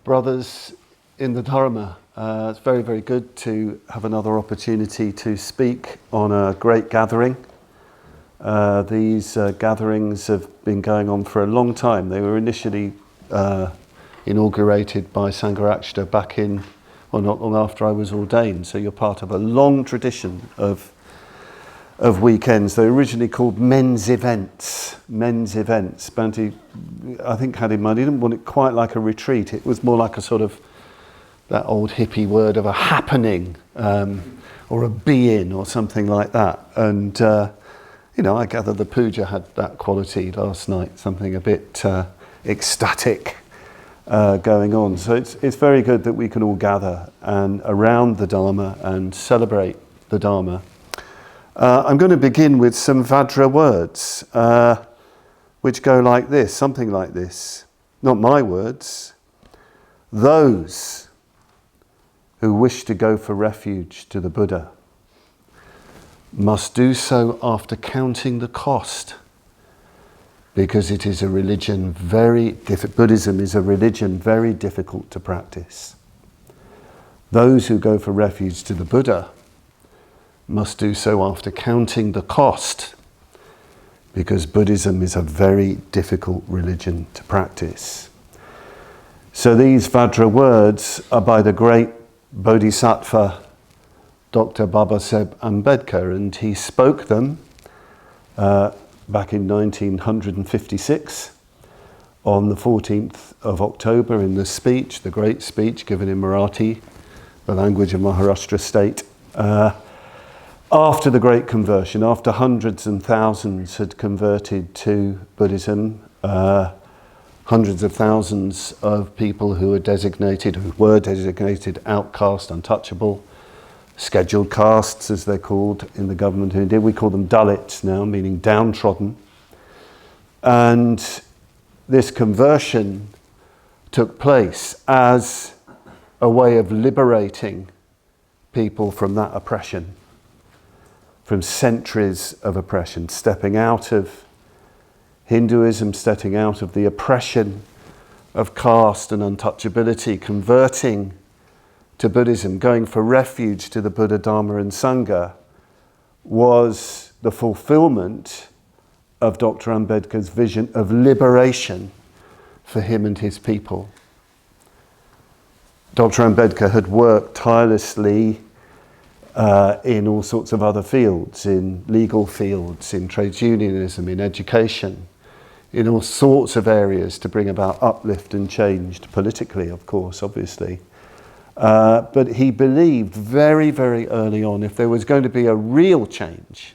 Brothers in the Dharma, it's very, very good to have another opportunity to speak on a great gathering. These gatherings have been going on for a long time. They were initially inaugurated by Sangharakshita back in, well, not long after I was ordained, so you're part of a long tradition of weekends. They were originally called men's events. Bhante, I think, had in mind, he didn't want it quite like a retreat. It was more like a sort of, that old hippie word of a happening, or a be-in or something like that. And, I gather the puja had that quality last night, something a bit ecstatic going on. So it's very good that we can all gather and around the Dharma and celebrate the Dharma. I'm going to begin with some Vajra words, which go like this, something like this. Not my words. Those who wish to go for refuge to the Buddha must do so after counting the cost, because it is a religion Buddhism is a religion very difficult to practice. Those who go for refuge to the Buddha must do so after counting the cost, because Buddhism is a very difficult religion to practice. So these Vajra words are by the great Bodhisattva Dr Ambedkar, and he spoke them back in 1956 on the 14th of October in the great speech given in Marathi, the language of Maharashtra state. After the Great Conversion, after hundreds and thousands had converted to Buddhism, hundreds of thousands of people who were designated outcast, untouchable, scheduled castes as they're called in the government of India. We call them Dalits now, meaning downtrodden. And this conversion took place as a way of liberating people from that oppression, from centuries of oppression, stepping out of Hinduism, stepping out of the oppression of caste and untouchability, converting to Buddhism, going for refuge to the Buddha, Dharma and Sangha, was the fulfillment of Dr Ambedkar's vision of liberation for him and his people. Dr Ambedkar had worked tirelessly in all sorts of other fields, in legal fields, in trades unionism, in education, in all sorts of areas to bring about uplift and change, politically, of course, obviously. But he believed very, very early on, if there was going to be a real change,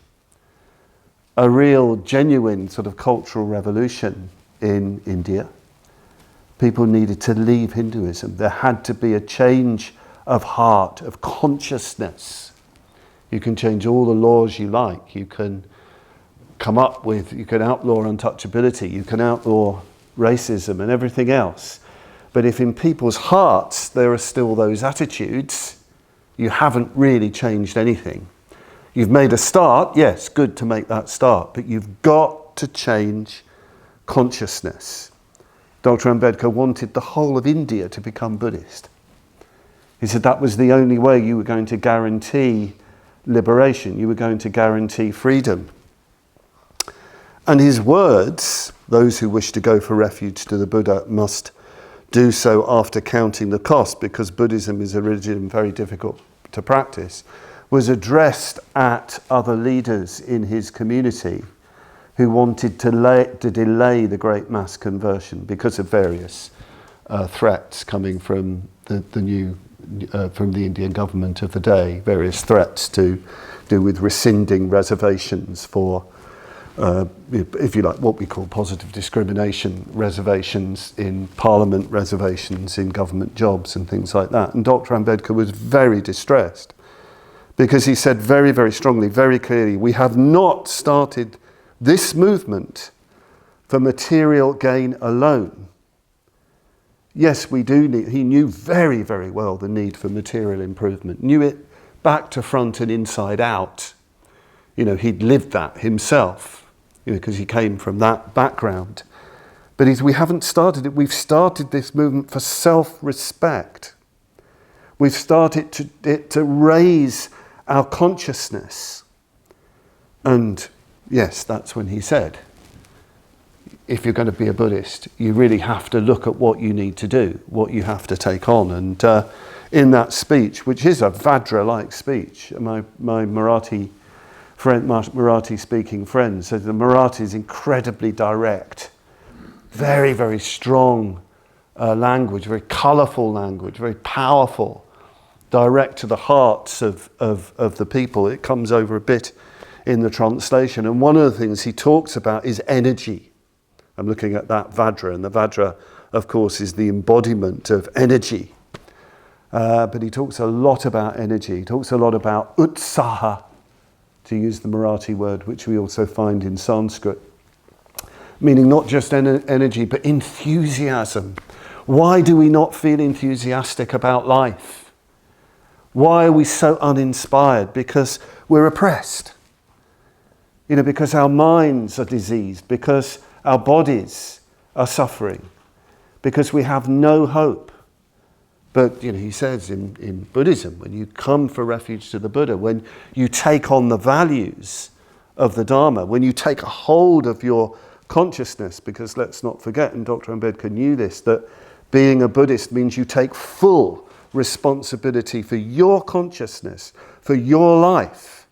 a real, genuine sort of cultural revolution in India, people needed to leave Hinduism. There had to be a change of heart, of consciousness. You can change all the laws you like. You can outlaw untouchability, you can outlaw racism and everything else. But if in people's hearts there are still those attitudes, you haven't really changed anything. You've made a start, yes, good to make that start, but you've got to change consciousness. Dr Ambedkar wanted the whole of India to become Buddhist. He said that was the only way you were going to guarantee liberation, you were going to guarantee freedom. And his words, those who wish to go for refuge to the Buddha must do so after counting the cost, because Buddhism is a religion very difficult to practice, was addressed at other leaders in his community who wanted to delay the great mass conversion because of various threats coming from the Indian government of the day, various threats to do with rescinding reservations for, if you like, what we call positive discrimination, reservations in parliament, reservations in government jobs and things like that. And Dr Ambedkar was very distressed because he said very, very strongly, very clearly, we have not started this movement for material gain alone. Yes, we do need, he knew very, very well the need for material improvement, knew it back to front and inside out. He'd lived that himself, because he came from that background. But we haven't started it. We've started this movement for self-respect. We've started it to raise our consciousness. And yes, that's when he said, if you're going to be a Buddhist, you really have to look at what you need to do, what you have to take on. And in that speech, which is a Vajra-like speech, my Marathi speaking friend said the Marathi is incredibly direct, very, very strong language, very colourful language, very powerful, direct to the hearts of the people. It comes over a bit in the translation. And one of the things he talks about is energy. I'm looking at that Vajra, and the Vajra, of course, is the embodiment of energy. But he talks a lot about energy. He talks a lot about utsaha, to use the Marathi word, which we also find in Sanskrit, meaning not just energy, but enthusiasm. Why do we not feel enthusiastic about life? Why are we so uninspired? Because we're oppressed. Because our minds are diseased, because our bodies are suffering, because we have no hope. But, he says in Buddhism, when you come for refuge to the Buddha, when you take on the values of the Dharma, when you take a hold of your consciousness, because let's not forget, and Dr. Ambedkar knew this, that being a Buddhist means you take full responsibility for your consciousness, for your life.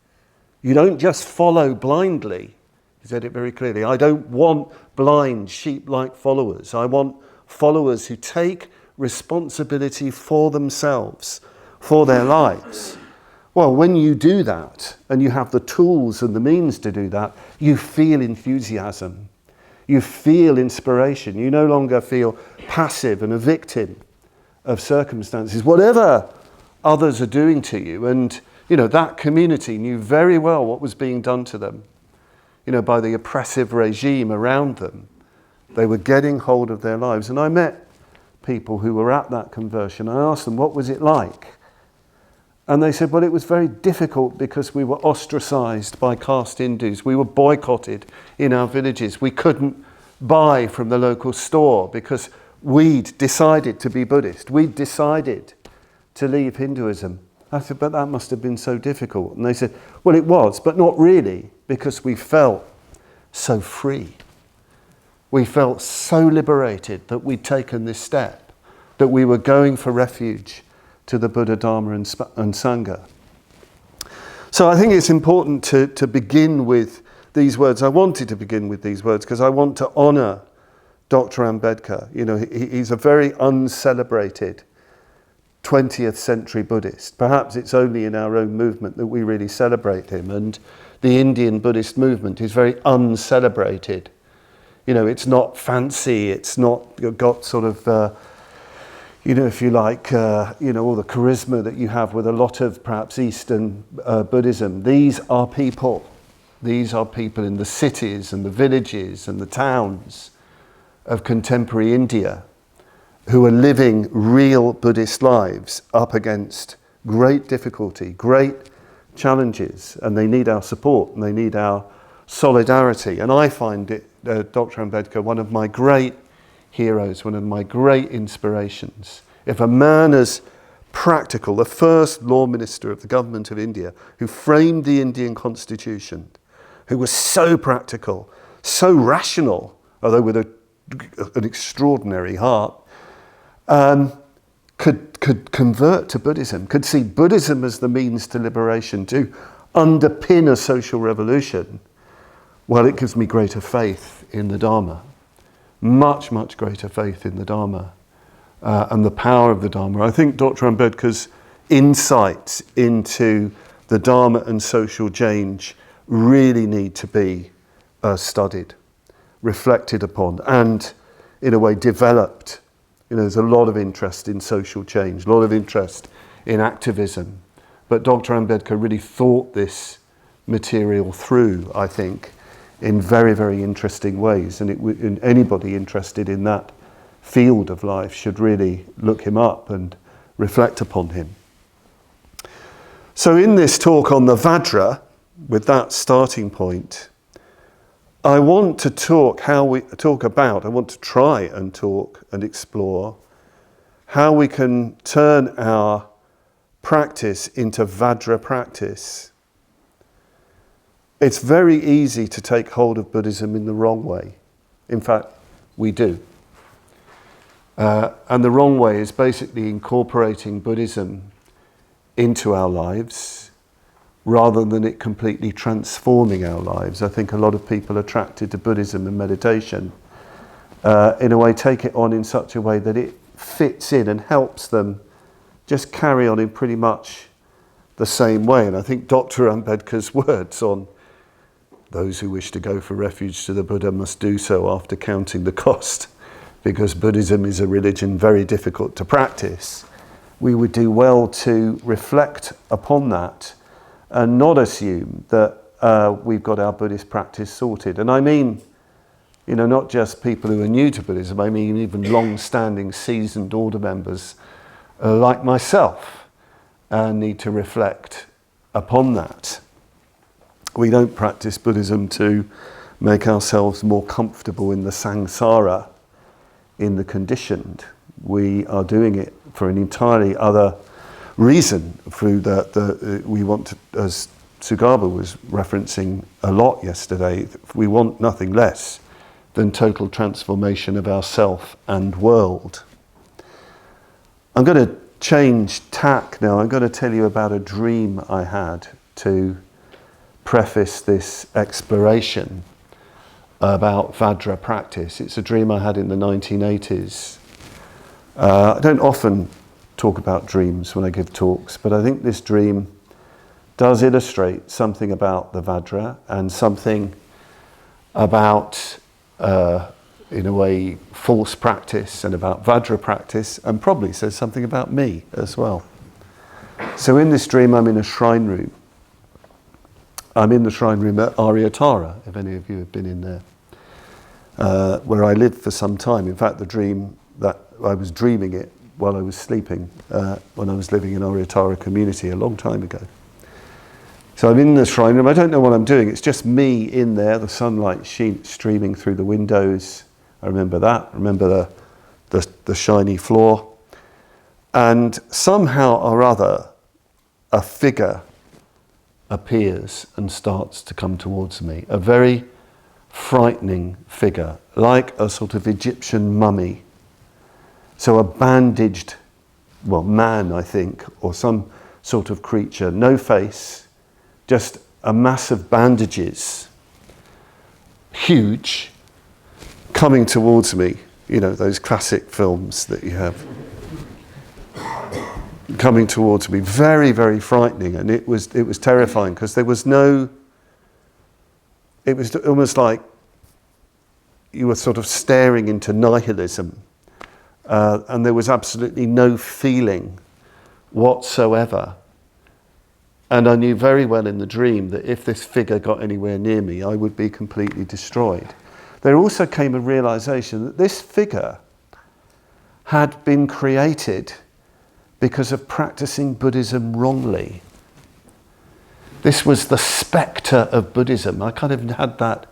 You don't just follow blindly. He said it very clearly. I don't want blind sheep-like followers. I want followers who take responsibility for themselves, for their lives. Well, when you do that, and you have the tools and the means to do that, you feel enthusiasm. You feel inspiration. You no longer feel passive and a victim of circumstances, whatever others are doing to you. And, that community knew very well what was being done to them, by the oppressive regime around them. They were getting hold of their lives. And I met people who were at that conversion. I asked them, what was it like? And they said, well, it was very difficult because we were ostracized by caste Hindus. We were boycotted in our villages. We couldn't buy from the local store because we'd decided to be Buddhist. We'd decided to leave Hinduism. I said, but that must have been so difficult. And they said, well, it was, but not really, because we felt so free. We felt so liberated that we'd taken this step, that we were going for refuge to the Buddha, Dharma and Sangha. So I think it's important to begin with these words. I wanted to begin with these words because I want to honour Dr. Ambedkar. He's a very uncelebrated 20th century Buddhist. Perhaps it's only in our own movement that we really celebrate him. And the Indian Buddhist movement is very uncelebrated. It's not fancy, it's not got sort of, if you like, all the charisma that you have with a lot of perhaps Eastern Buddhism. These are people. These are people in the cities and the villages and the towns of contemporary India who are living real Buddhist lives up against great difficulty, great challenges, and they need our support and they need our solidarity. And I find it, Dr. Ambedkar, one of my great heroes, one of my great inspirations. If a man as practical, the first law minister of the government of India, who framed the Indian constitution, who was so practical, so rational, although with an extraordinary heart, could convert to Buddhism, could see Buddhism as the means to liberation, to underpin a social revolution. Well, it gives me greater faith in the Dharma, much, much greater faith in the Dharma and the power of the Dharma. I think Dr. Ambedkar's insights into the Dharma and social change really need to be studied, reflected upon, and in a way developed. There's a lot of interest in social change, a lot of interest in activism, but Dr. Ambedkar really thought this material through, I think, in very, very interesting ways. And anybody interested in that field of life should really look him up and reflect upon him. So in this talk on the Vajra, with that starting point, I want to I want to try and talk and explore how we can turn our practice into Vajra practice. It's very easy to take hold of Buddhism in the wrong way. In fact, we do. And the wrong way is basically incorporating Buddhism into our lives rather than it completely transforming our lives. I think a lot of people attracted to Buddhism and meditation in a way take it on in such a way that it fits in and helps them just carry on in pretty much the same way. And I think Dr Ambedkar's words on those who wish to go for refuge to the Buddha must do so after counting the cost, because Buddhism is a religion very difficult to practice. We would do well to reflect upon that and not assume that we've got our Buddhist practice sorted. And I mean, not just people who are new to Buddhism, I mean even long-standing seasoned order members like myself need to reflect upon that. We don't practice Buddhism to make ourselves more comfortable in the samsara, in the conditioned. We are doing it for an entirely other reason. Through we want to, as Sugaba was referencing a lot yesterday, we want nothing less than total transformation of ourself and world. I'm going to change tack now. I'm going to tell you about a dream I had to preface this exploration about Vajra practice. It's a dream I had in the 1980s. I don't often talk about dreams when I give talks, but I think this dream does illustrate something about the Vajra and something about, in a way, false practice and about Vajra practice, and probably says something about me as well. So in this dream, I'm in a shrine room. I'm in the shrine room at Aryatara, if any of you have been in there, where I lived for some time. In fact, the dream that I was dreaming it while I was sleeping when I was living in Aryatara community a long time ago. So I'm in the shrine room. I don't know what I'm doing. It's just me in there, the sunlight streaming through the windows. I remember that. I remember the shiny floor. And somehow or other, a figure appears and starts to come towards me. A very frightening figure, like a sort of Egyptian mummy. So a bandaged, man, I think, or some sort of creature, no face, just a mass of bandages, huge, coming towards me. Those classic films that you have. Coming towards me, very, very frightening, and it was terrifying because there was no. It was almost like you were sort of staring into nihilism, and there was absolutely no feeling whatsoever. And I knew very well in the dream that if this figure got anywhere near me, I would be completely destroyed. There also came a realization that this figure had been created because of practicing Buddhism wrongly. This was the spectre of Buddhism. I kind of had that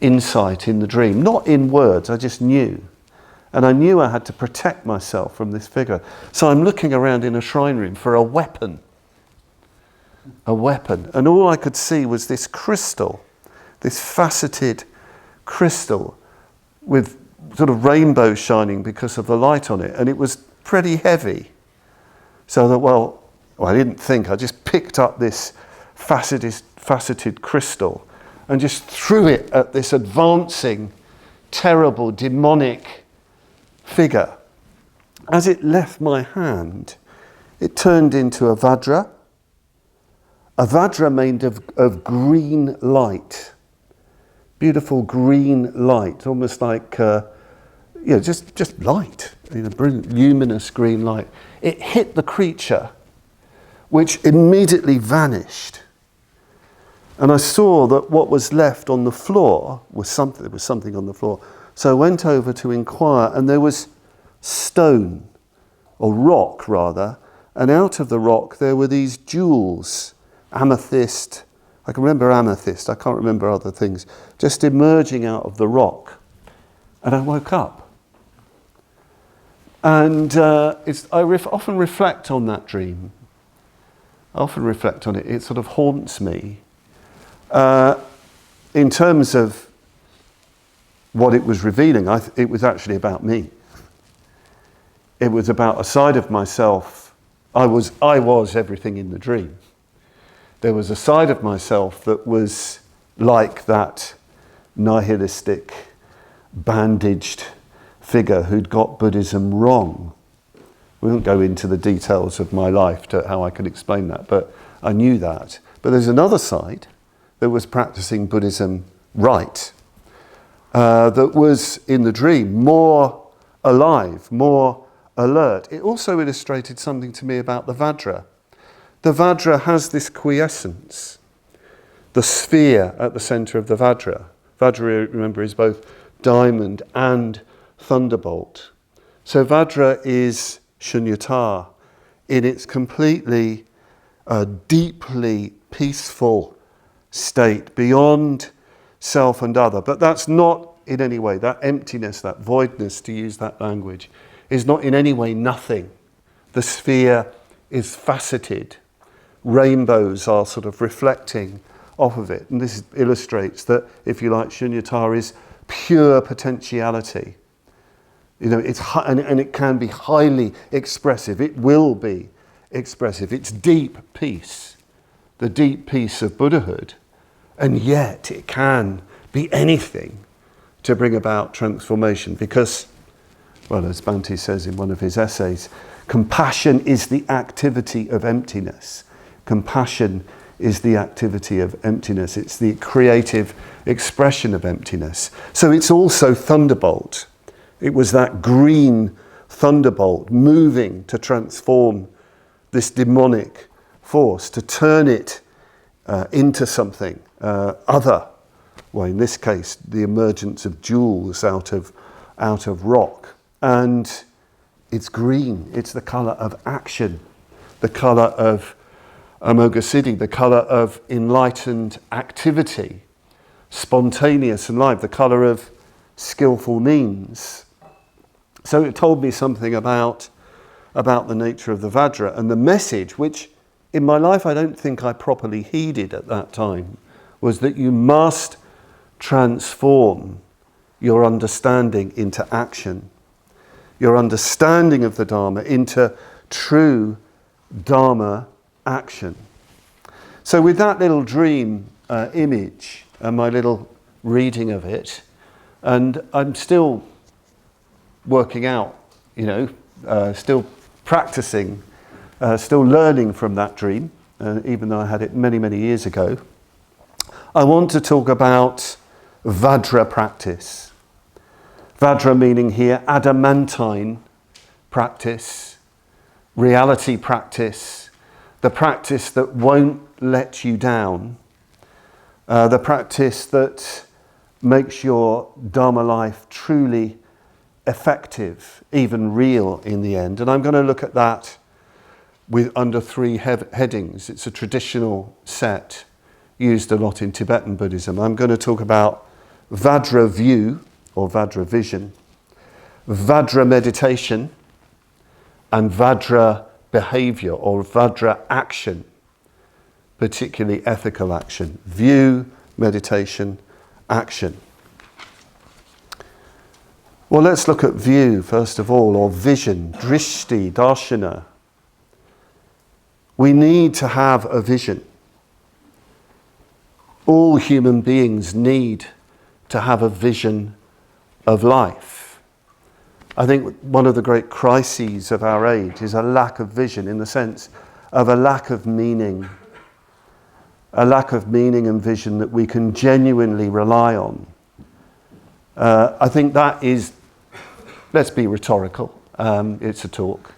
insight in the dream, not in words, I just knew. And I knew I had to protect myself from this figure. So I'm looking around in a shrine room for a weapon. And all I could see was this crystal, this faceted crystal with sort of rainbow shining because of the light on it. And it was pretty heavy. So that, I didn't think, I just picked up this faceted crystal and just threw it at this advancing, terrible, demonic figure. As it left my hand, it turned into a Vajra made of green light, beautiful green light, almost like, just light, brilliant, luminous green light. It hit the creature, which immediately vanished. And I saw that what was left on the floor was something on the floor. So I went over to inquire, and there was stone, or rock rather, and out of the rock there were these jewels, amethyst, I can remember amethyst, I can't remember other things, just emerging out of the rock. And I woke up. And often reflect on that dream. I often reflect on it. It sort of haunts me. In terms of what it was revealing, it was actually about me. It was about a side of myself. I was everything in the dream. There was a side of myself that was like that nihilistic, bandaged figure who'd got Buddhism wrong. We won't go into the details of my life to how I could explain that, but I knew that. But there's another side that was practicing Buddhism right, that was in the dream more alive, more alert. It also illustrated something to me about the Vajra. The Vajra has this quiescence, the sphere at the center of the Vajra. Vajra, remember, is both diamond and thunderbolt. So Vajra is shunyata in its completely, deeply peaceful state, beyond self and other. But that's not in any way, that emptiness, that voidness, to use that language, is not in any way nothing. The sphere is faceted. Rainbows are sort of reflecting off of it. And this illustrates that, if you like, shunyata is pure potentiality. You know, and it can be highly expressive. It will be expressive. It's deep peace, the deep peace of Buddhahood. And yet it can be anything to bring about transformation. Because, well, as Bhante says in one of his essays, compassion is the activity of emptiness. Compassion is the activity of emptiness. It's the creative expression of emptiness. So it's also thunderbolt. It was that green thunderbolt moving to transform this demonic force, to turn it into something other. Well, in this case, the emergence of jewels out of rock. And it's green. It's the colour of action, the colour of Amoghasiddhi, the colour of enlightened activity, spontaneous and live, the colour of skillful means. So it told me something about the nature of the Vajra, and the message, which in my life I don't think I properly heeded at that time, was that you must transform your understanding into action, your understanding of the Dharma into true Dharma action. So with that little dream image and my little reading of it, and I'm still working out, still practicing, still learning from that dream, even though I had it many, many years ago, I want to talk about Vajra practice. Vajra meaning here adamantine practice, reality practice, the practice that won't let you down, the practice that makes your Dharma life truly effective, even real in the end. And I'm going to look at that under three headings. It's a traditional set used a lot in Tibetan Buddhism. I'm going to talk about Vajra View or Vajra vision, Vajra meditation, and Vajra behavior or Vajra action, particularly ethical action. View, meditation, action. Well, let's look at view first of all, or vision, drishti, darshana. We need to have a vision. All human beings need to have a vision of life. I think one of the great crises of our age is a lack of vision, in the sense of a lack of meaning and vision that we can genuinely rely on. I think that is, let's be rhetorical, it's a talk.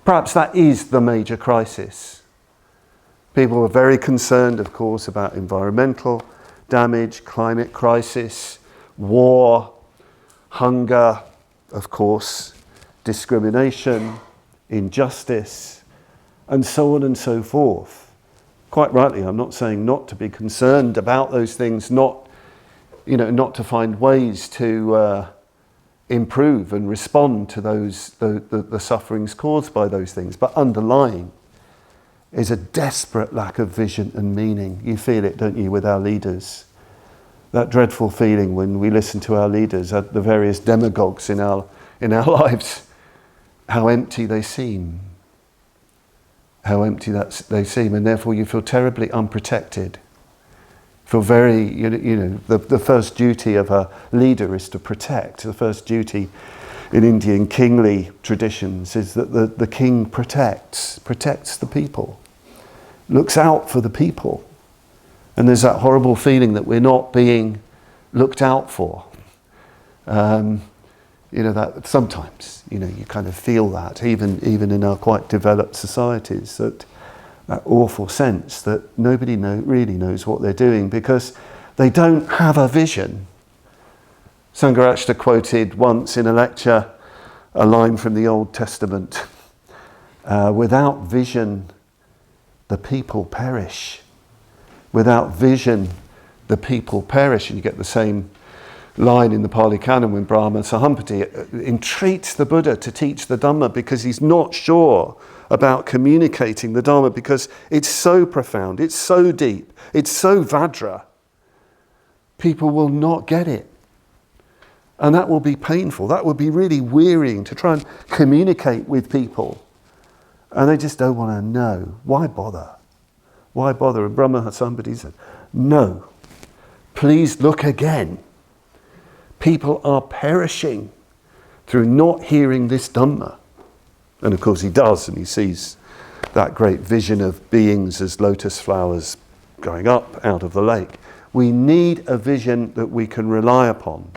Perhaps that is the major crisis. People are very concerned, of course, about environmental damage, climate crisis, war, hunger, of course, discrimination, injustice, and so on and so forth. quite rightly, I'm not saying not to be concerned about those things, not to find ways to improve and respond to the sufferings caused by those things, but underlying is a desperate lack of vision and meaning. You feel it, don't you, with our leaders? That dreadful feeling when we listen to our leaders, the various demagogues in our lives, how empty they seem. How empty they seem, and therefore you feel terribly unprotected. Feel very, the first duty of a leader is to protect. The first duty in Indian kingly traditions is that the king protects the people, looks out for the people. And there's that horrible feeling that we're not being looked out for. That sometimes, you kind of feel that, even in our quite developed societies, that awful sense that nobody really knows what they're doing because they don't have a vision. Sangharakshita quoted once in a lecture a line from the Old Testament, without vision, the people perish. Without vision, the people perish. And you get the same line in the Pali Canon when Brahma Sahampati entreats the Buddha to teach the Dhamma because he's not sure about communicating the Dharma because it's so profound, it's so deep, it's so Vajra. People will not get it. And that will be painful. That will be really wearying to try and communicate with people. And they just don't want to know. Why bother? Why bother? And Brahma Sahampati said, no, please look again. People are perishing through not hearing this Dhamma. And of course he does, and he sees that great vision of beings as lotus flowers going up out of the lake. We need a vision that we can rely upon.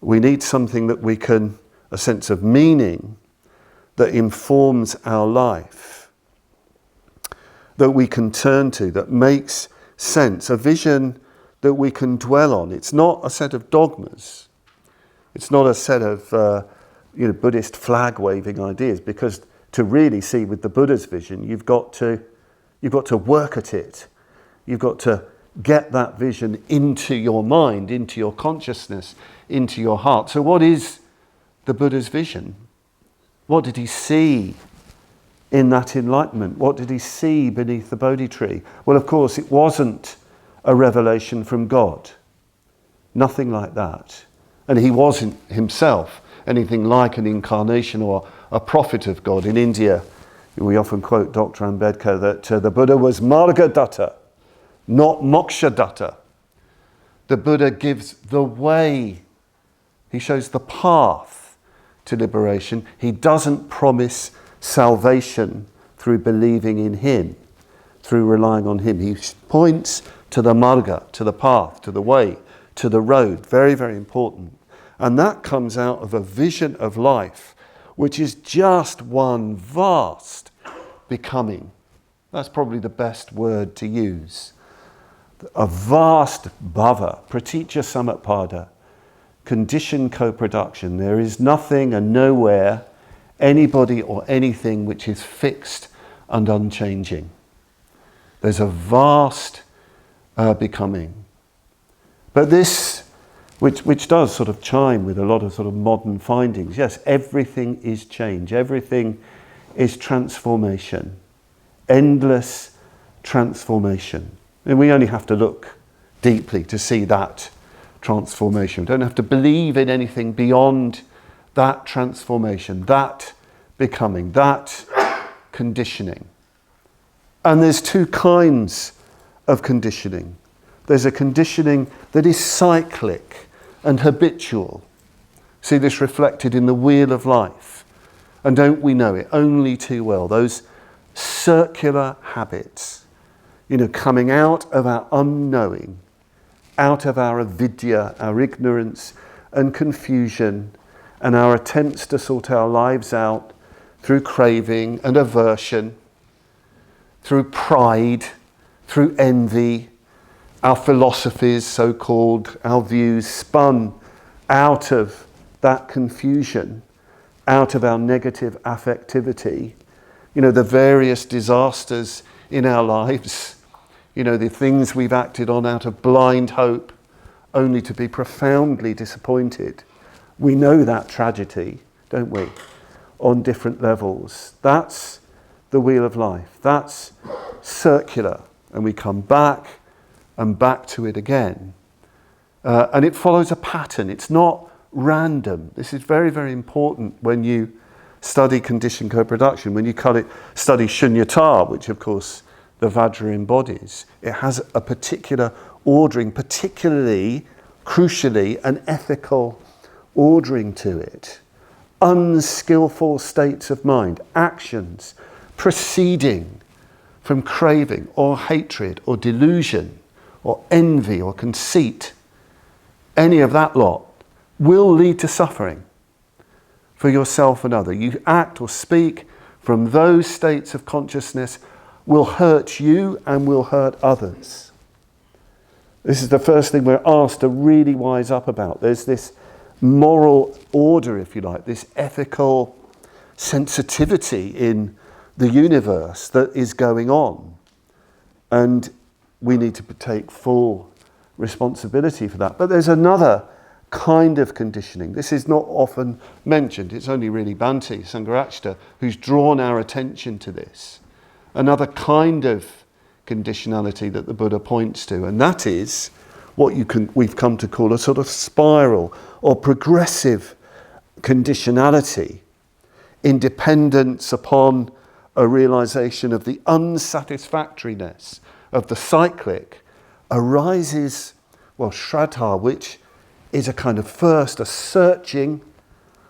We need something that we can, a sense of meaning that informs our life, that we can turn to, that makes sense, a vision that we can dwell on. It's not a set of dogmas. It's not a set of Buddhist flag-waving ideas, because to really see with the Buddha's vision, you've got to work at it. You've got to get that vision into your mind, into your consciousness, into your heart. So what is the Buddha's vision? What did he see in that enlightenment? What did he see beneath the Bodhi tree? Well, of course, it wasn't a revelation from God. Nothing like that. And he wasn't himself anything like an incarnation or a prophet of God. In India, we often quote Dr Ambedkar that the Buddha was Margadatta, not Mokshadatta. The Buddha gives the way. He shows the path to liberation. He doesn't promise salvation through believing in him, through relying on him. He points to the marga, to the path, to the way, to the road. Very, very important. And that comes out of a vision of life, which is just one vast becoming. That's probably the best word to use. A vast bhava, pratitya samutpada, conditioned co-production. There is nothing and nowhere, anybody or anything which is fixed and unchanging. There's a vast becoming. But this, which does sort of chime with a lot of sort of modern findings. Yes, everything is change. Everything is transformation. Endless transformation. And we only have to look deeply to see that transformation. We don't have to believe in anything beyond that transformation, that becoming, that conditioning. And there's two kinds of conditioning. There's a conditioning that is cyclic and habitual. See this reflected in the wheel of life. And don't we know it only too well? Those circular habits, coming out of our unknowing, out of our avidya, our ignorance and confusion, and our attempts to sort our lives out through craving and aversion, through pride, through envy, our philosophies, so-called, our views spun out of that confusion, out of our negative affectivity, the various disasters in our lives, you know, the things we've acted on out of blind hope, only to be profoundly disappointed. We know that tragedy, don't we, on different levels. That's the wheel of life. That's circular, and we come back and back to it again. And it follows a pattern. It's not random. This is very, very important when you study conditioned co-production, when you study shunyata, which of course the Vajra embodies. It has a particular ordering, particularly, crucially, an ethical ordering to it. Unskillful states of mind, actions proceeding from craving or hatred or delusion or envy or conceit, any of that lot, will lead to suffering for yourself and other. You act or speak from those states of consciousness will hurt you and will hurt others. This is the first thing we're asked to really wise up about. There's this moral order, if you like, this ethical sensitivity in the universe that is going on. And we need to take full responsibility for that. But there's another kind of conditioning. This is not often mentioned. It's only really Bhante Sangharakshita who's drawn our attention to this. Another kind of conditionality that the Buddha points to, and that is what we've come to call a sort of spiral or progressive conditionality in dependence upon a realization of the unsatisfactoriness of the cyclic arises, well, Shraddha, which is a kind of first, a searching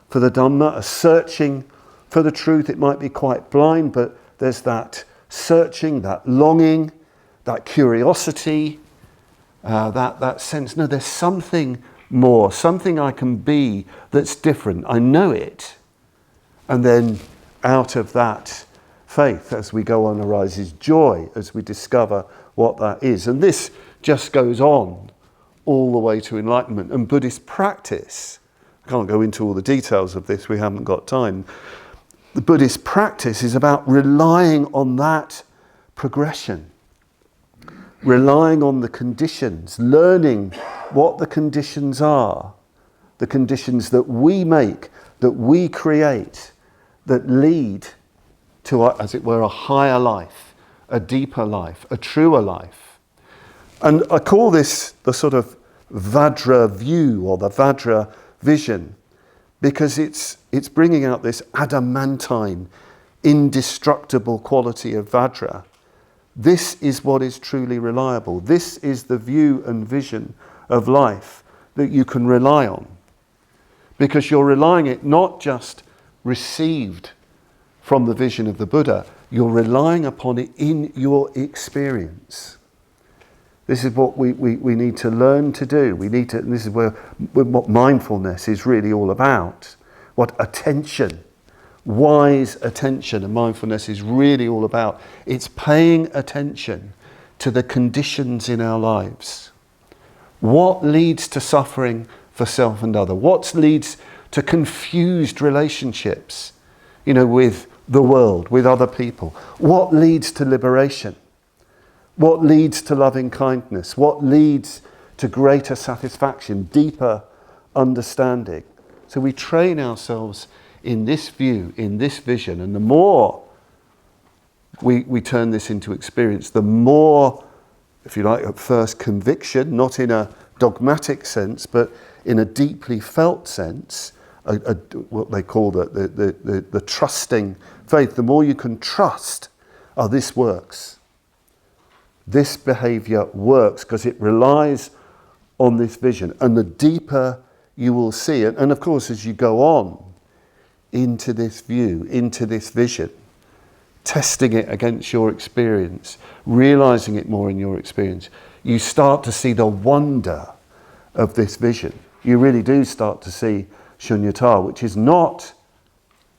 for the Dhamma, a searching for the truth. It might be quite blind, but there's that searching, that longing, that curiosity, that sense, no, there's something more, something I can be that's different. I know it. And then out of that faith, as we go on, arises joy as we discover what that is. And this just goes on all the way to enlightenment. And Buddhist practice, I can't go into all the details of this, we haven't got time. The Buddhist practice is about relying on that progression, relying on the conditions, learning what the conditions are, the conditions that we make, that we create, that lead to, as it were, a higher life, a deeper life, a truer life. And I call this the sort of Vajra view or the Vajra vision, because it's bringing out this adamantine, indestructible quality of Vajra. This is what is truly reliable. This is the view and vision of life that you can rely on, because you're relying it not just received from the vision of the Buddha, you're relying upon it in your experience. This is what we need to learn to do. We need to, and this is what mindfulness is really all about. What attention, wise attention and mindfulness is really all about. It's paying attention to the conditions in our lives. What leads to suffering for self and other? What leads to confused relationships, with the world, with other people? What leads to liberation? What leads to loving kindness? What leads to greater satisfaction, deeper understanding? So we train ourselves in this view, in this vision, and the more we turn this into experience, the more, if you like, at first conviction, not in a dogmatic sense, but in a deeply felt sense, what they call the trusting faith. The more you can trust, this works. This behavior works because it relies on this vision. And the deeper you will see it, and of course as you go on into this view, into this vision, testing it against your experience, realizing it more in your experience, you start to see the wonder of this vision. You really do start to see shunyata, which is not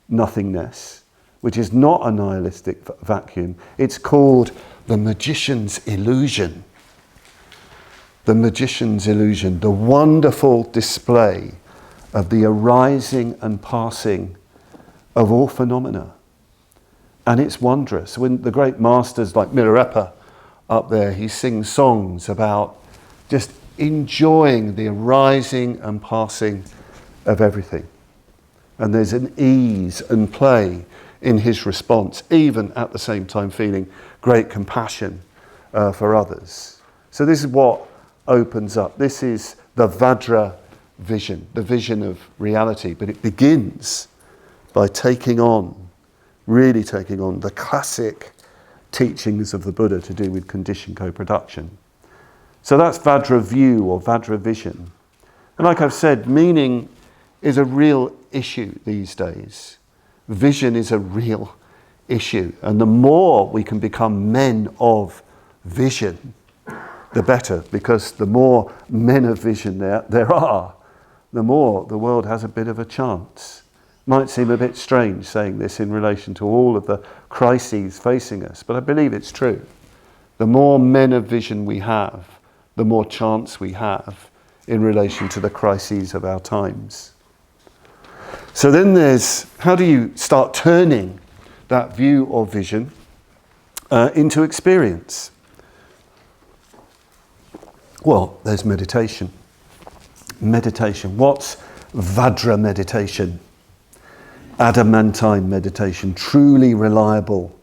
nothingness, which is not a nihilistic vacuum. It's called the magician's illusion. The magician's illusion, the wonderful display of the arising and passing of all phenomena. And it's wondrous. When the great masters like Milarepa up there, he sings songs about just enjoying the arising and passing of everything. And there's an ease and play in his response, even at the same time feeling great compassion for others. So this is what opens up. This is the Vajra vision, the vision of reality. But it begins by really taking on the classic teachings of the Buddha to do with conditioned co-production. So that's Vajra View or Vajra vision. And like I've said, meaning is a real issue these days. Vision is a real issue. And the more we can become men of vision, the better, because the more men of vision there are, the more the world has a bit of a chance. Might seem a bit strange saying this in relation to all of the crises facing us, but I believe it's true. The more men of vision we have, the more chance we have in relation to the crises of our times. So then there's, how do you start turning that view or vision into experience? Well, there's meditation. Meditation. What's Vajra meditation? Adamantine meditation, truly reliable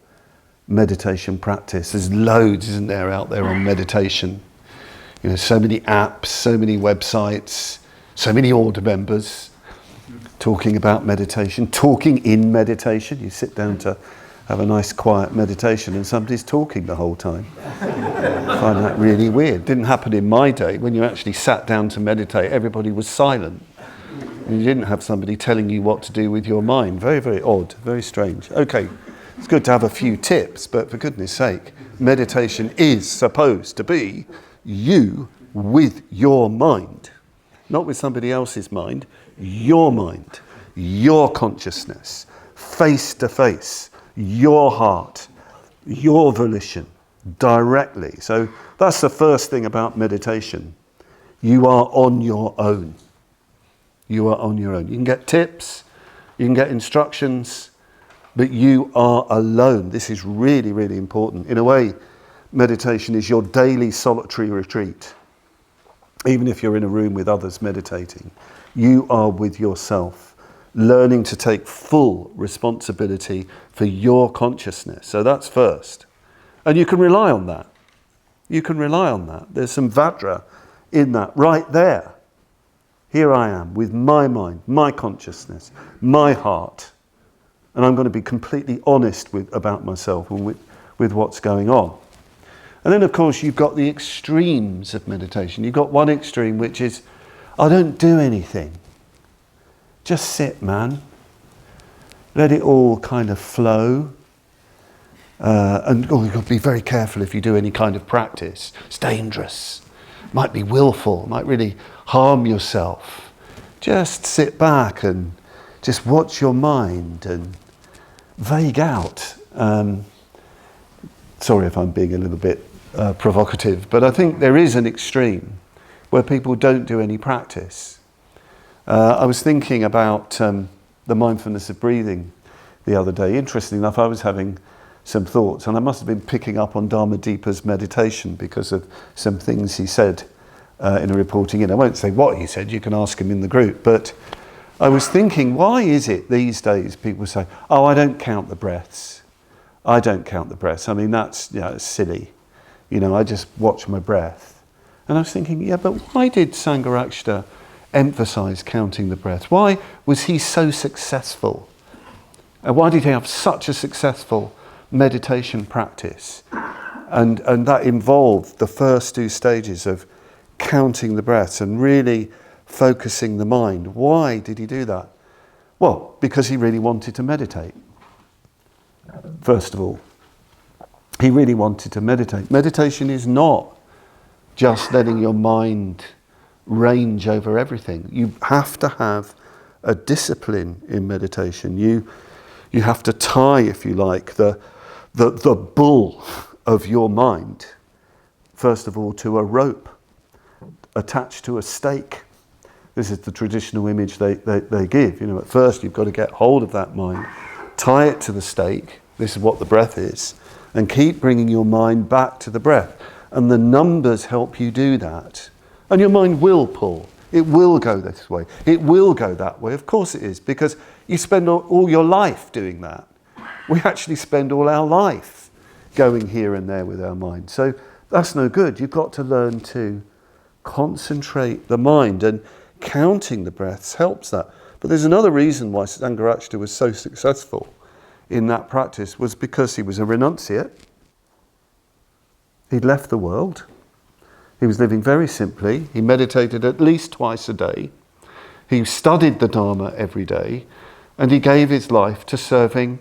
meditation practice. There's loads, isn't there, out there on meditation. You know, so many apps, so many websites, so many order members talking about meditation, talking in meditation. You sit down to have a nice quiet meditation and somebody's talking the whole time. I find that really weird. Didn't happen in my day. When you actually sat down to meditate, everybody was silent. And you didn't have somebody telling you what to do with your mind. Very, very odd, very strange. Okay, it's good to have a few tips, but for goodness sake, meditation is supposed to be you with your mind. Not with somebody else's mind, your mind, your consciousness, face to face, your heart, your volition, directly. So that's the first thing about meditation. You are on your own. You are on your own. You can get tips, you can get instructions, but you are alone. This is really, really important. In a way, meditation is your daily solitary retreat. Even if you're in a room with others meditating, you are with yourself, learning to take full responsibility for your consciousness. So that's first. And you can rely on that. You can rely on that. There's some Vajra in that right there. Here I am with my mind, my consciousness, my heart. And I'm going to be completely honest about myself and with what's going on. And then, of course, you've got the extremes of meditation. You've got one extreme, which is, I don't do anything. Just sit, man. Let it all kind of flow. And you've got to be very careful if you do any kind of practice. It's dangerous. Might be willful. Might really harm yourself. Just sit back and just watch your mind and vague out. Sorry if I'm being a little bit provocative, but I think there is an extreme where people don't do any practice. I was thinking about the mindfulness of breathing the other day. Interestingly enough, I was having some thoughts, and I must have been picking up on Dharma Deepa's meditation because of some things he said in a reporting in. I won't say what he said, you can ask him in the group, but I was thinking, why is it these days people say, oh, I don't count the breaths. I don't count the breaths. I mean, that's it's silly. I just watch my breath. And I was thinking, yeah, but why did Sangharakshita emphasize counting the breath? Why was he so successful? Why did he have such a successful meditation practice? And that involved the first two stages of counting the breaths and really focusing the mind. Why did he do that? Well, because he really wanted to meditate. First of all, he really wanted to meditate. Meditation is not just letting your mind range over everything. You have to have a discipline in meditation. You have to tie, if you like, the bull of your mind, first of all, to a rope attached to a stake. This is the traditional image they give. At first you've got to get hold of that mind, tie it to the stake, This is what the breath is. And keep bringing your mind back to the breath. And the numbers help you do that. And your mind will pull. It will go this way. It will go that way. Of course it is, because you spend all your life doing that. We actually spend all our life going here and there with our mind. So that's no good. You've got to learn to concentrate the mind, and counting the breaths helps that. But there's another reason why Sangharakshita was so successful in that practice, was because he was a renunciate. He'd left the world. He was living very simply. He meditated at least twice a day. He studied the Dharma every day, and he gave his life to serving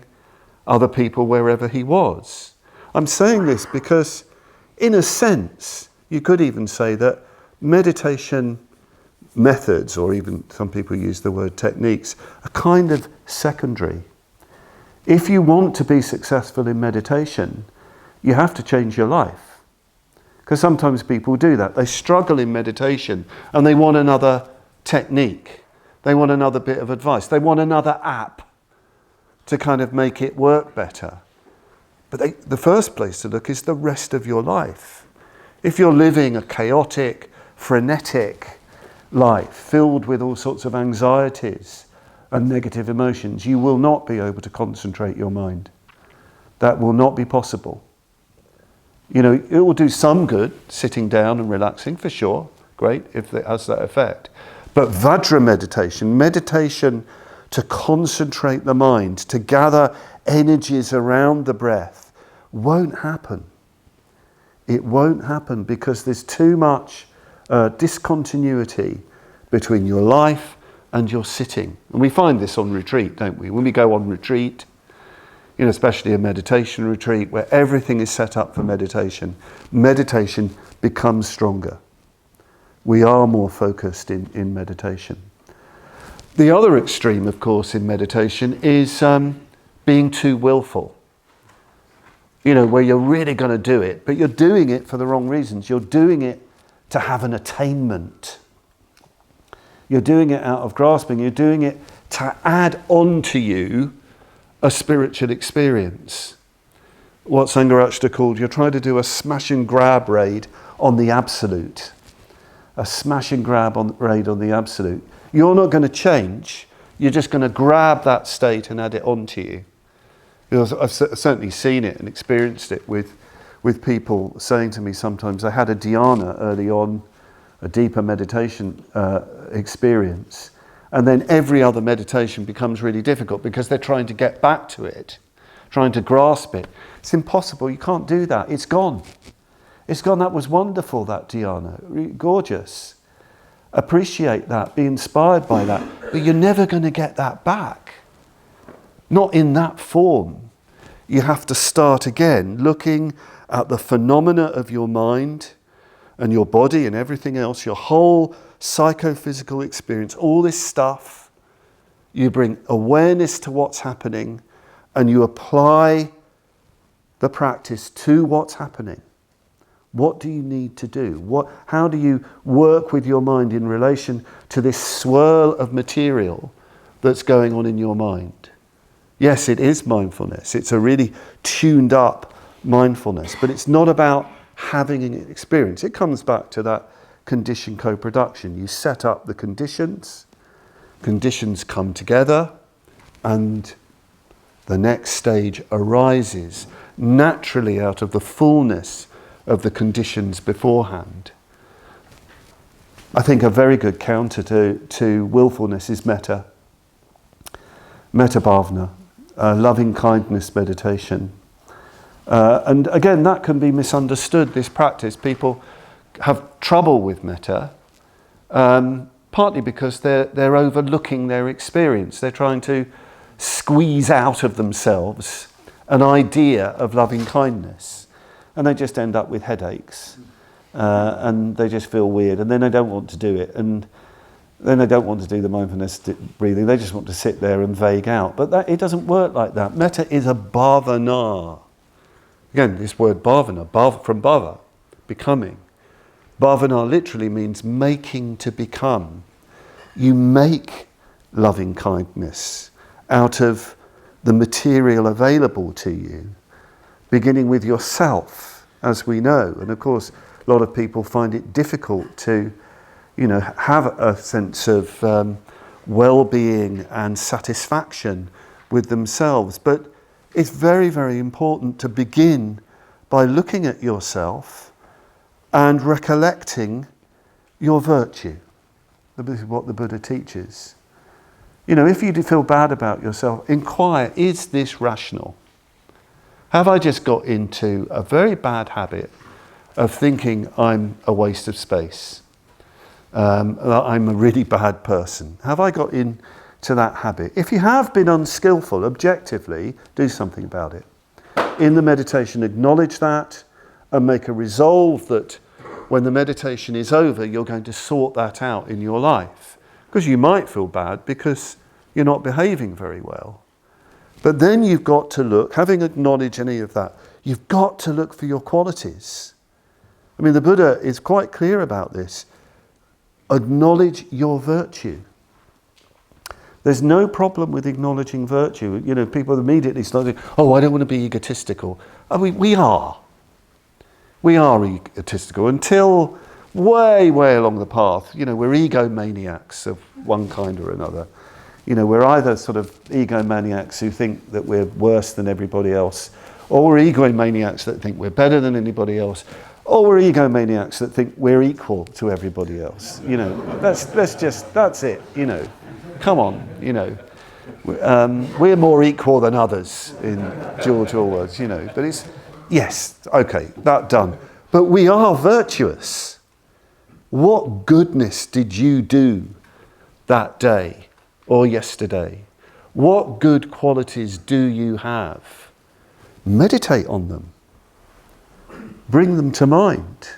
other people wherever he was. I'm saying this because, in a sense, you could even say that meditation methods, or even some people use the word techniques, are kind of secondary. If you want to be successful in meditation, you have to change your life. Because sometimes people do that. They struggle in meditation and they want another technique. They want another bit of advice. They want another app to kind of make it work better. But the first place to look is the rest of your life. If you're living a chaotic, frenetic life filled with all sorts of anxieties and negative emotions, you will not be able to concentrate your mind. That will not be possible. You know, it will do some good, sitting down and relaxing, for sure. Great, if it has that effect. But Vajra meditation to concentrate the mind, to gather energies around the breath, won't happen. It won't happen because there's too much discontinuity between your life and your sitting. And we find this on retreat, don't we? When we go on retreat, you know, especially a meditation retreat where everything is set up for meditation, meditation becomes stronger. We are more focused in meditation. The other extreme, of course, in meditation is being too willful. You know, where you're really going to do it, but you're doing it for the wrong reasons. You're doing it to have an attainment. You're doing it out of grasping. You're doing it to add on to you a spiritual experience. What Sangharakshita called, you're trying to do a smash and grab raid on the absolute. A smash and grab raid on the absolute. You're not going to change. You're just going to grab that state and add it on to you. You know, I've certainly seen it and experienced it with people saying to me sometimes, I had a dhyana early on, a deeper meditation experience, and then every other meditation becomes really difficult because they're trying to get back to it, trying to grasp it. It's impossible. You can't do that. It's gone. It's gone. That was wonderful, that dhyana. Gorgeous. Appreciate that. Be inspired by that. But you're never going to get that back. Not in that form. You have to start again, looking at the phenomena of your mind and your body and everything else, your whole psychophysical experience, all this stuff. You bring awareness to what's happening and you apply the practice to what's happening. What do you need to do? How do you work with your mind in relation to this swirl of material that's going on in your mind? Yes, it is mindfulness. It's a really tuned up mindfulness, but it's not about having an experience. It comes back to that condition co-production. You set up the conditions come together, and the next stage arises naturally out of the fullness of the conditions beforehand. I think a very good counter to willfulness is metta bhavana, loving kindness meditation. And again, that can be misunderstood, this practice. People have trouble with metta, partly because they're overlooking their experience. They're trying to squeeze out of themselves an idea of loving kindness. And they just end up with headaches. And they just feel weird. And then they don't want to do it. And then they don't want to do the mindfulness breathing. They just want to sit there and vague out. But it doesn't work like that. Metta is a bhavana. Again, this word bhavana, from bhava, becoming. Bhavana literally means making to become. You make loving kindness out of the material available to you, beginning with yourself, as we know. And of course, a lot of people find it difficult to, have a sense of well-being and satisfaction with themselves. But it's very, very important to begin by looking at yourself and recollecting your virtue. This is what the Buddha teaches. If you do feel bad about yourself, inquire, is this rational? Have I just got into a very bad habit of thinking I'm a waste of space? That I'm a really bad person? Have I got into that habit? If you have been unskillful, objectively, do something about it. In the meditation, acknowledge that and make a resolve that when the meditation is over, you're going to sort that out in your life. Because you might feel bad because you're not behaving very well. But then you've got to look, having acknowledged any of that, you've got to look for your qualities. I mean, the Buddha is quite clear about this. Acknowledge your virtue. There's no problem with acknowledging virtue. People immediately start saying, I don't want to be egotistical. We are. We are egotistical until way, way along the path. We're egomaniacs of one kind or another. We're either sort of egomaniacs who think that we're worse than everybody else, or we're egomaniacs that think we're better than anybody else, or we're egomaniacs that think we're equal to everybody else. That's it. Come on. We're more equal than others in George Orwell's. But it's yes, okay, that done. But we are virtuous. What goodness did you do that day or yesterday? What good qualities do you have? Meditate on them. Bring them to mind.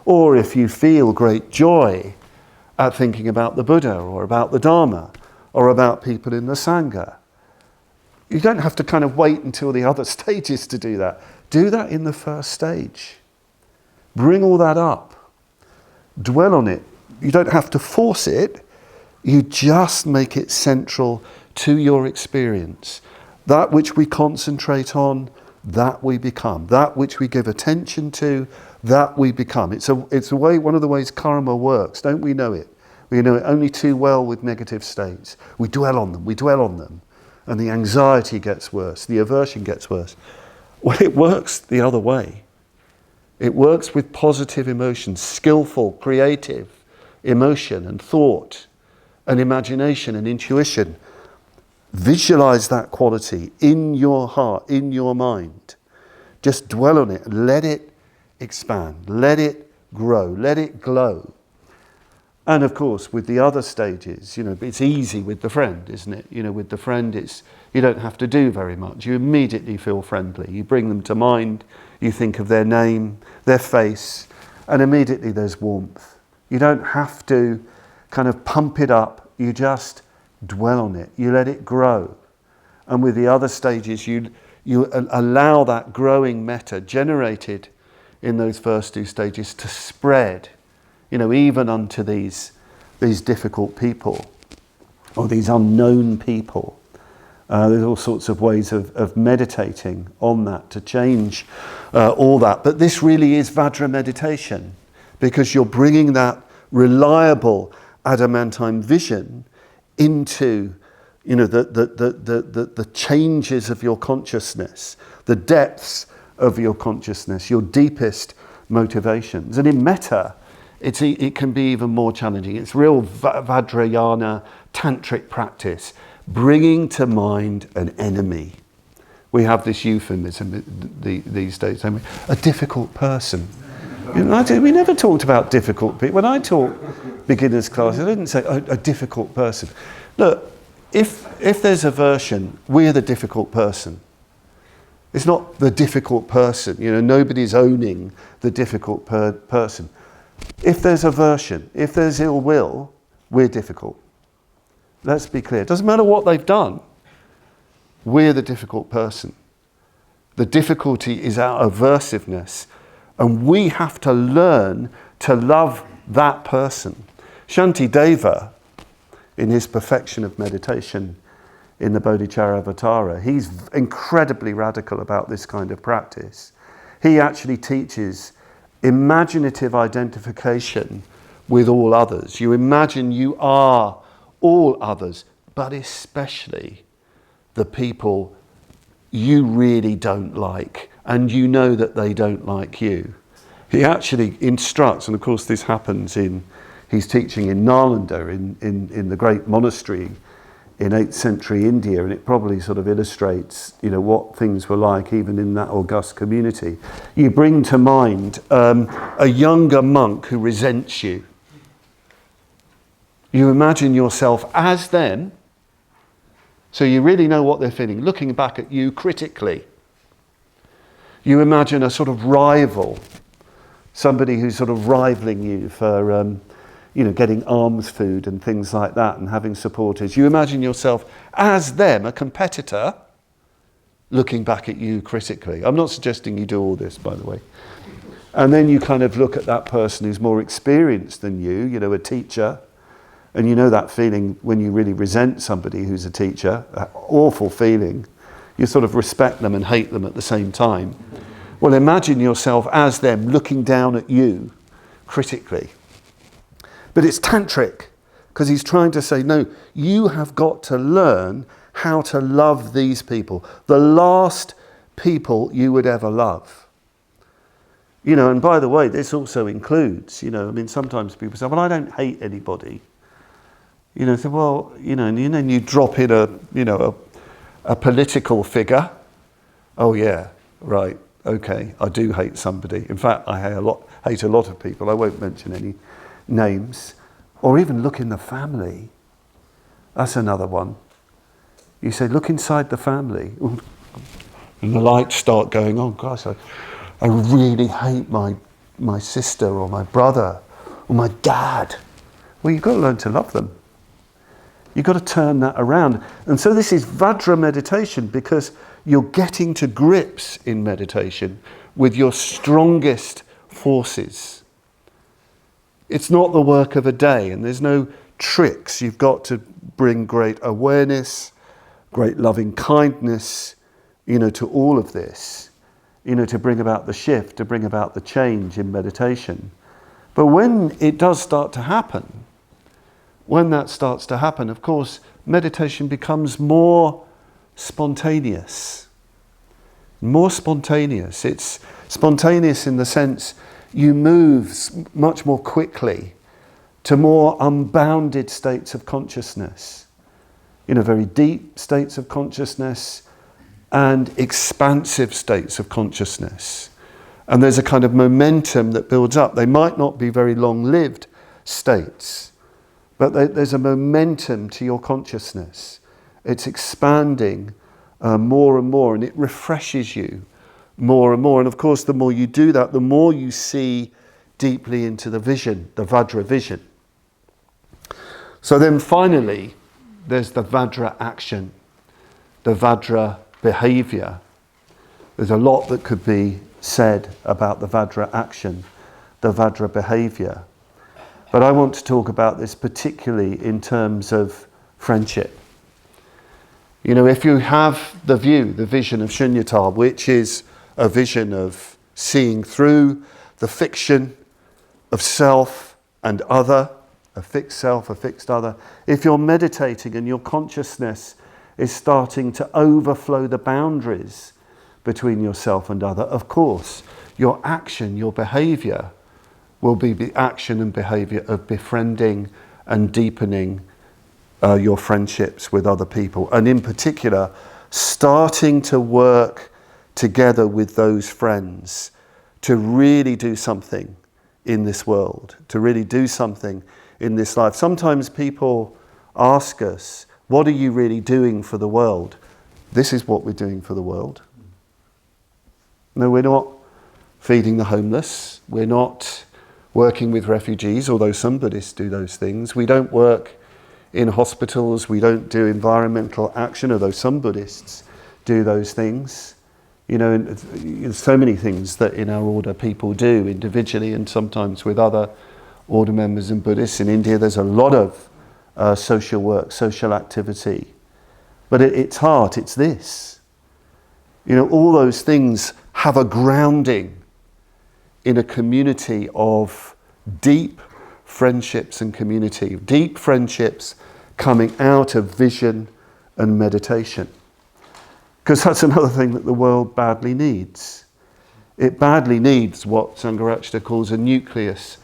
Or if you feel great joy at thinking about the Buddha or about the Dharma or about people in the Sangha, you don't have to kind of wait until the other stages to do that. Do that in the first stage. Bring all that up. Dwell on it. You don't have to force it. You just make it central to your experience. That which we concentrate on, that we become. That which we give attention to, that we become. It's a way, one of the ways karma works. Don't we know it? We know it only too well with negative states. We dwell on them. And the anxiety gets worse. The aversion gets worse. Well, it works the other way. It works with positive emotions, skillful, creative emotion and thought and imagination and intuition. Visualize that quality in your heart, in your mind. Just dwell on it and let it expand, let it grow, let it glow. And of course, with the other stages, it's easy with the friend, isn't it? With the friend, you don't have to do very much. You immediately feel friendly. You bring them to mind, you think of their name, their face, and immediately there's warmth. You don't have to kind of pump it up. You just dwell on it. You let it grow. And with the other stages, you allow that growing metta generated in those first two stages to spread, even unto these difficult people or these unknown people. There's all sorts of ways of meditating on that to change all that. But this really is Vajra meditation, because you're bringing that reliable adamantine vision into the changes of your consciousness, the depths of your consciousness, your deepest motivations. And in metta, it can be even more challenging. It's real Vajrayana tantric practice, bringing to mind an enemy. We have this euphemism these days, don't we? A difficult person. We never talked about difficult people. When I taught beginners classes, I didn't say a difficult person. Look, if there's aversion, we're the difficult person. It's not the difficult person. Nobody's owning the difficult person. If there's aversion, if there's ill will, we're difficult. Let's be clear. It doesn't matter what they've done. We're the difficult person. The difficulty is our aversiveness. And we have to learn to love that person. Shantideva, in his Perfection of Meditation, in the Bodhicharyavatara. He's incredibly radical about this kind of practice. He actually teaches imaginative identification with all others. You imagine you are all others, but especially the people you really don't like, and you know that they don't like you. He actually instructs, and of course this happens he's teaching in Nalanda, in the great monastery in 8th century India, and it probably sort of illustrates, what things were like even in that august community. You bring to mind a younger monk who resents you. You imagine yourself as them, so you really know what they're feeling, looking back at you critically. You imagine a sort of rival, somebody who's sort of rivaling you for getting alms food and things like that and having supporters. You imagine yourself as them, a competitor, looking back at you critically. I'm not suggesting you do all this, by the way. And then you kind of look at that person who's more experienced than you, a teacher, and you know that feeling when you really resent somebody who's a teacher, that awful feeling. You sort of respect them and hate them at the same time. Well, imagine yourself as them, looking down at you critically. But it's tantric, because he's trying to say, no, you have got to learn how to love these people, the last people you would ever love. And by the way, this also includes, sometimes people say, well, I don't hate anybody. Say, well, and then you drop in a political figure. Oh yeah, right, okay, I do hate somebody. In fact, I hate a lot of people. I won't mention any names. Or even look in the family. That's another one. You say, look inside the family. And the lights start going on. Gosh, I really hate my sister or my brother or my dad. Well, you've got to learn to love them. You've got to turn that around. And so this is Vajra meditation, because you're getting to grips in meditation with your strongest forces. It's not the work of a day, and there's no tricks. You've got to bring great awareness, great loving kindness, to all of this, to bring about the shift, to bring about the change in meditation. But when it does start to happen, when that starts to happen, of course, meditation becomes more spontaneous. More spontaneous. It's spontaneous in the sense you move much more quickly to more unbounded states of consciousness. Very deep states of consciousness and expansive states of consciousness. And there's a kind of momentum that builds up. They might not be very long-lived states, but there's a momentum to your consciousness. It's expanding more and more, and it refreshes you more and more. And of course, the more you do that, the more you see deeply into the vision, the Vajra vision. So then finally, there's the Vajra action, the Vajra behavior. There's a lot that could be said about the Vajra action, the Vajra behavior. But I want to talk about this particularly in terms of friendship. If you have the vision of Shunyata, which is a vision of seeing through the fiction of self and other, a fixed self, a fixed other. If you're meditating and your consciousness is starting to overflow the boundaries between yourself and other, of course, your action, your behavior will be the action and behavior of befriending and deepening your friendships with other people. And in particular, starting to work together with those friends to really do something in this world, to really do something in this life. Sometimes people ask us, what are you really doing for the world? This is what we're doing for the world. No, we're not feeding the homeless. We're not working with refugees, although some Buddhists do those things. We don't work in hospitals. We don't do environmental action, although some Buddhists do those things. So many things that in our order people do individually and sometimes with other order members and Buddhists. In India, there's a lot of social work, social activity But at its heart, it's this. You know, all those things have a grounding in a community of deep friendships and community, deep friendships coming out of vision and meditation. Because that's another thing that the world badly needs. It badly needs what Sangharakshita calls a nucleus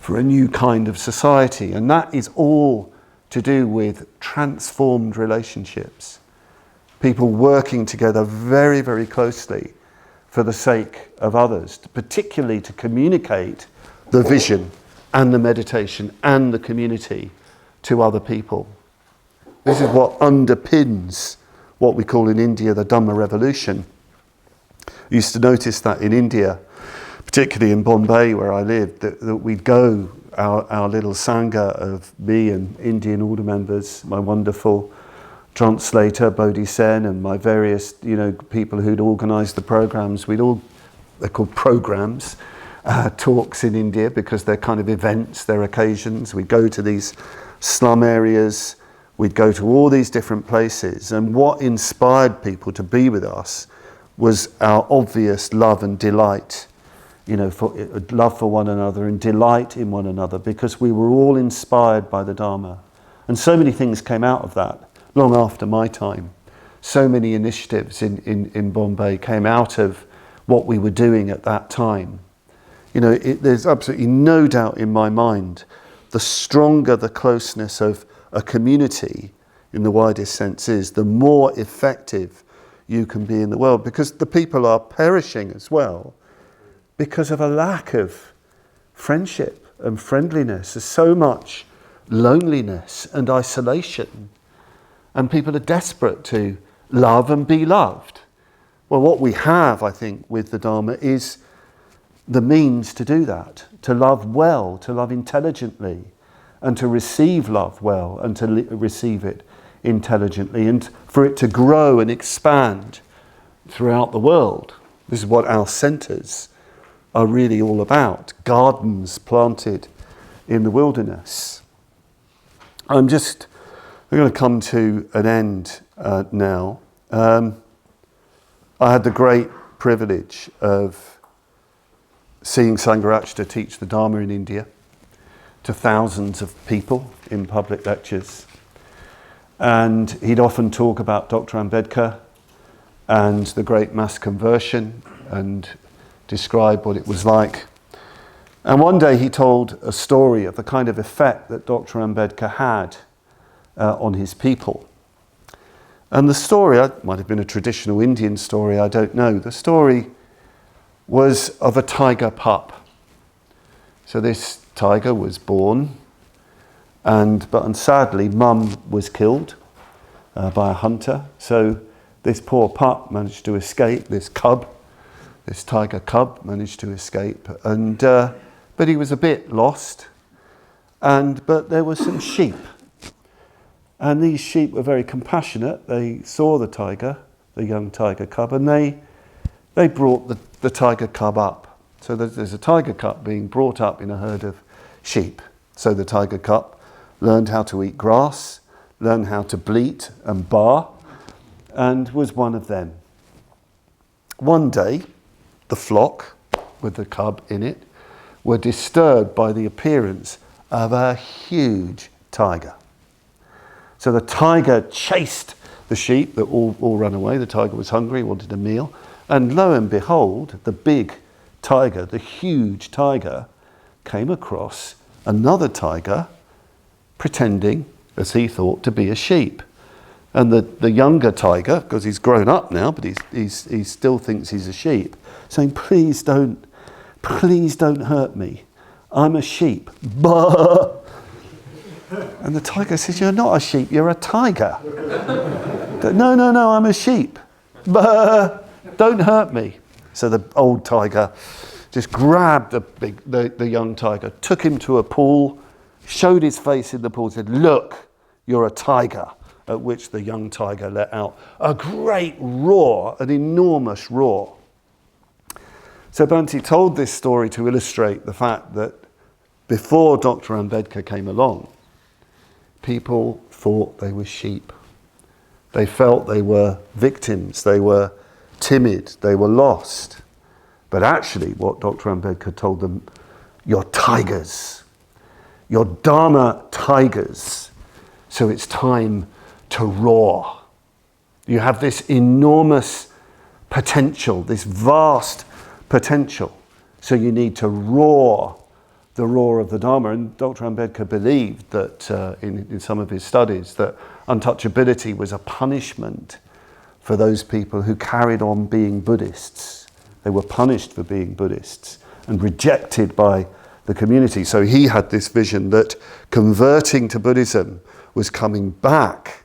for a new kind of society. And that is all to do with transformed relationships. People working together very, very closely for the sake of others, particularly to communicate the vision and the meditation and the community to other people. This is what underpins what we call in India the Dharma revolution. I used to notice that in India, particularly in Bombay where I lived, that we'd go, our little Sangha of me and Indian order members, my wonderful translator Bodhi Sen, and my various people who'd organised the programs. They're called programs, talks in India, because they're kind of events, they're occasions. We'd go to these slum areas, we'd go to all these different places, and what inspired people to be with us was our obvious love and delight, for love for one another and delight in one another, because we were all inspired by the Dharma. And so many things came out of that long after my time. So many initiatives in Bombay came out of what we were doing at that time. There's absolutely no doubt in my mind, the stronger the closeness of a community in the widest sense is, the more effective you can be in the world, because the people are perishing as well because of a lack of friendship and friendliness. There's so much loneliness and isolation, and people are desperate to love and be loved. Well, what we have, I think, with the Dharma is the means to do that, to love well, to love intelligently, and to receive love well, and to receive it intelligently, and for it to grow and expand throughout the world. This is what our centres are really all about, gardens planted in the wilderness. I'm going to come to an end now. I had the great privilege of seeing Sangharakshita teach the Dharma in India to thousands of people in public lectures. And he'd often talk about Dr Ambedkar and the great mass conversion and describe what it was like. And one day he told a story of the kind of effect that Dr Ambedkar had on his people. And the story, it might have been a traditional Indian story, I don't know. The story was of a tiger pup. So this tiger was born, but sadly mum was killed by a hunter. So this poor pup managed to escape, this tiger cub managed to escape, but he was a bit lost. But there were some sheep. And these sheep were very compassionate. They saw the young tiger cub, and they brought the tiger cub up. So there's a tiger cub being brought up in a herd of sheep. So the tiger cub learned how to eat grass, learned how to bleat and bar, and was one of them. One day, the flock, with the cub in it, were disturbed by the appearance of a huge tiger. So the tiger chased the sheep that all ran away. The tiger was hungry, wanted a meal. And lo and behold, the big tiger, the huge tiger, came across another tiger pretending, as he thought, to be a sheep. And the younger tiger, because he's grown up now, but he still thinks he's a sheep, saying, please don't hurt me. I'm a sheep. Bah! And the tiger says, you're not a sheep, you're a tiger. No, I'm a sheep. Bah! Don't hurt me. So the old tiger just grabbed the young tiger, took him to a pool, showed his face in the pool, said, look, you're a tiger. At which the young tiger let out a great roar, an enormous roar. So Bhante told this story to illustrate the fact that before Dr Ambedkar came along, people thought they were sheep. They felt they were victims, they were timid, they were lost. But actually, what Dr. Ambedkar told them, you're tigers. You're Dharma tigers. So it's time to roar. You have this enormous potential, this vast potential. So you need to roar the roar of the Dharma. And Dr. Ambedkar believed that in some of his studies that untouchability was a punishment for those people who carried on being Buddhists. They were punished for being Buddhists and rejected by the community. So he had this vision that converting to Buddhism was coming back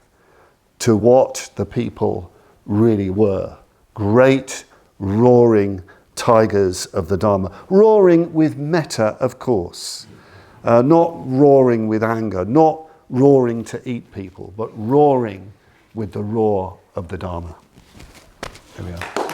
to what the people really were. Great, roaring tigers of the Dharma. Roaring with metta, of course. Not roaring with anger, not roaring to eat people, but roaring with the roar of the Dharma. There we are.